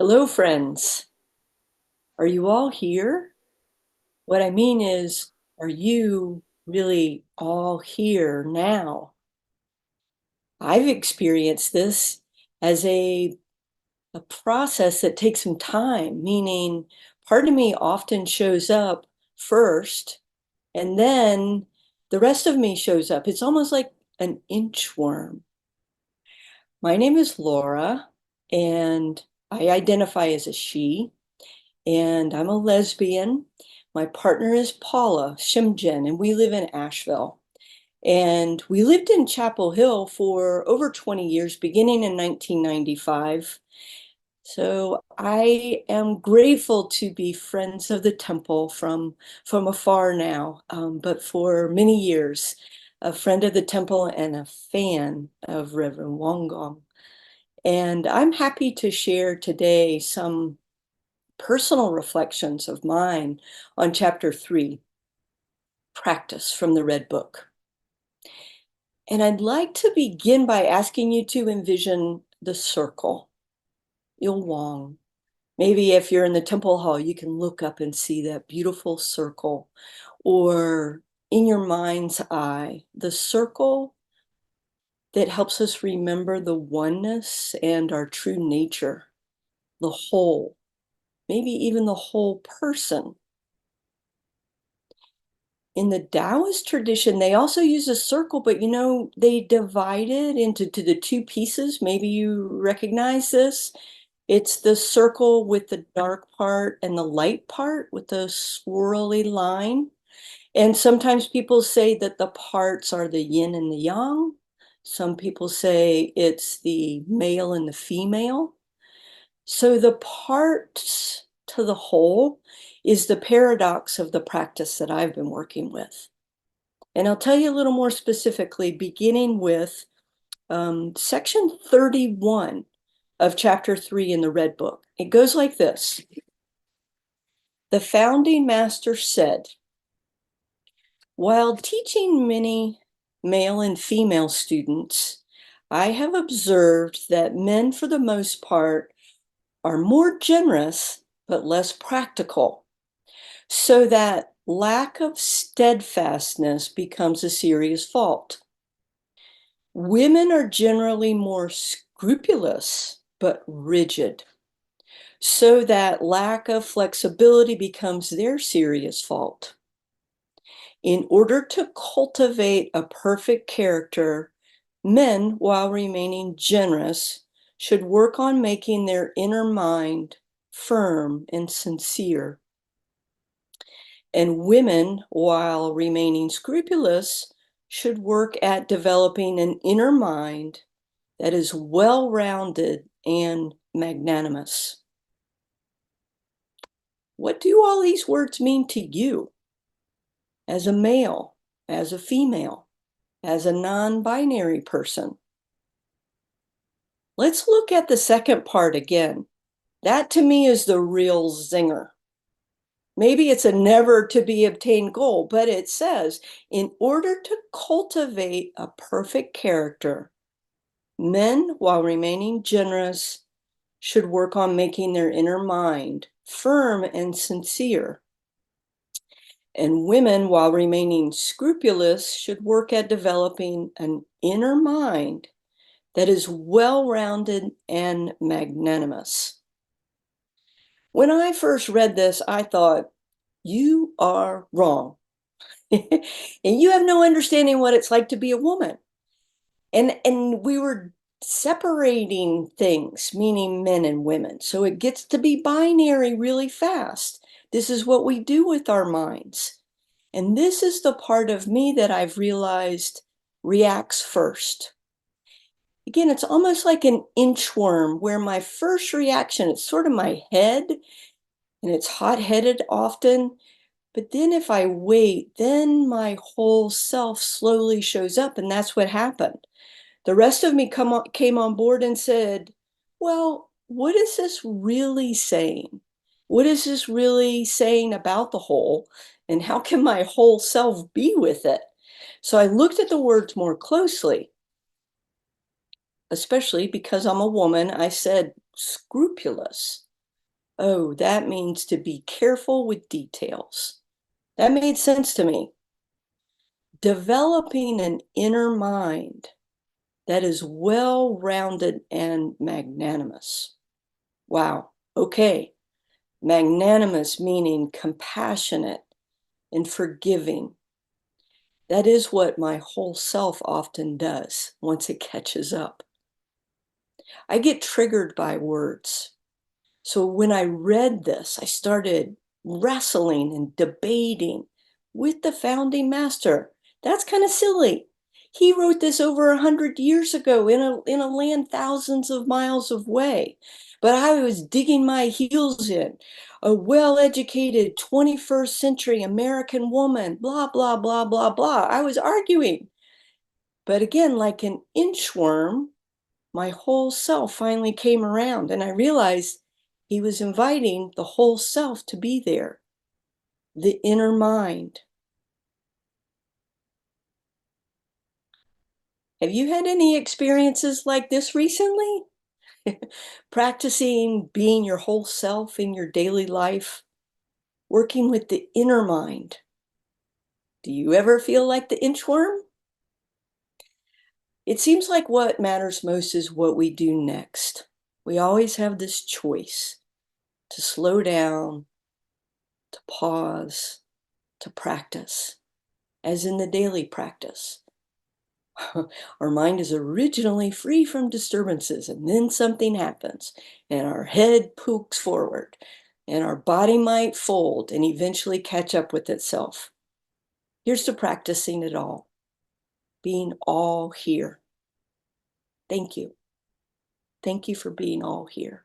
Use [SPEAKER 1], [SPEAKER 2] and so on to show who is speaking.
[SPEAKER 1] Hello, friends. Are you all here? What I mean is, are you really all here now? I've experienced this as a process that takes some time, meaning part of me often shows up first, and then the rest of me shows up. It's almost like an inchworm. My name is Laura, and I identify as a she. And I'm a lesbian. My partner is Paula Shimjen, and we live in Asheville. And we lived in Chapel Hill for over 20 years, beginning in 1995. So I am grateful to be friends of the temple from afar now, but for many years, a friend of the temple and a fan of Reverend Wongong. And I'm happy to share today some personal reflections of mine on chapter 3, Practice from the Red Book. And I'd like to begin by asking you to envision the circle, Il Wong. Maybe if you're in the temple hall, you can look up and see that beautiful circle, or in your mind's eye, the circle that helps us remember the oneness and our true nature, the whole, maybe even the whole person. In the Taoist tradition, they also use a circle, but they divide it into the two pieces. Maybe you recognize this. It's the circle with the dark part and the light part with the swirly line. And sometimes people say that the parts are the yin and the yang. Some people say it's the male and the female. So the parts to the whole is the paradox of the practice that I've been working with. And I'll tell you a little more specifically, beginning with section 31 of chapter 3 in the Red Book. It goes like this. The founding master said, while teaching many male and female students, I have observed that men, for the most part, are more generous but less practical, so that lack of steadfastness becomes a serious fault. Women are generally more scrupulous but rigid, so that lack of flexibility becomes their serious fault. In order to cultivate a perfect character, men, while remaining generous, should work on making their inner mind firm and sincere. And women, while remaining scrupulous, should work at developing an inner mind that is well-rounded and magnanimous. What do all these words mean to you as a male, as a female, as a non-binary person? Let's look at the second part again. That to me is the real zinger. Maybe it's a never to be obtained goal, but it says, in order to cultivate a perfect character, men, while remaining generous, should work on making their inner mind firm and sincere. And women, while remaining scrupulous, should work at developing an inner mind that is well-rounded and magnanimous. When I first read this, I thought, you are wrong. And you have no understanding what it's like to be a woman. And we were separating things, meaning men and women. So it gets to be binary really fast. This is what we do with our minds. And this is the part of me that I've realized reacts first. Again, it's almost like an inchworm where my first reaction, it's sort of my head, and it's hot-headed often. But then if I wait, then my whole self slowly shows up, and that's what happened. The rest of me came on board and said, well, what is this really saying? What is this really saying about the whole? And how can my whole self be with it? So I looked at the words more closely, especially because I'm a woman. I said scrupulous. Oh, that means to be careful with details. That made sense to me. Developing an inner mind that is well-rounded and magnanimous. Wow. Okay. Magnanimous meaning compassionate and forgiving. That is what my whole self often does once it catches up. I get triggered by words. So when I read this, I started wrestling and debating with the founding master. That's kind of silly. He wrote this over 100 years ago in a land thousands of miles away. But I was digging my heels in. A well-educated 21st century American woman, blah, blah, blah, blah, blah. I was arguing. But again, like an inchworm, my whole self finally came around and I realized he was inviting the whole self to be there, the inner mind. Have you had any experiences like this recently? Practicing being your whole self in your daily life, working with the inner mind. Do you ever feel like the inchworm? It seems like what matters most is what we do next. We always have this choice to slow down, to pause, to practice, as in the daily practice. Our mind is originally free from disturbances, and then something happens, and our head pokes forward, and our body might fold and eventually catch up with itself. Here's to practicing it all, being all here. Thank you. Thank you for being all here.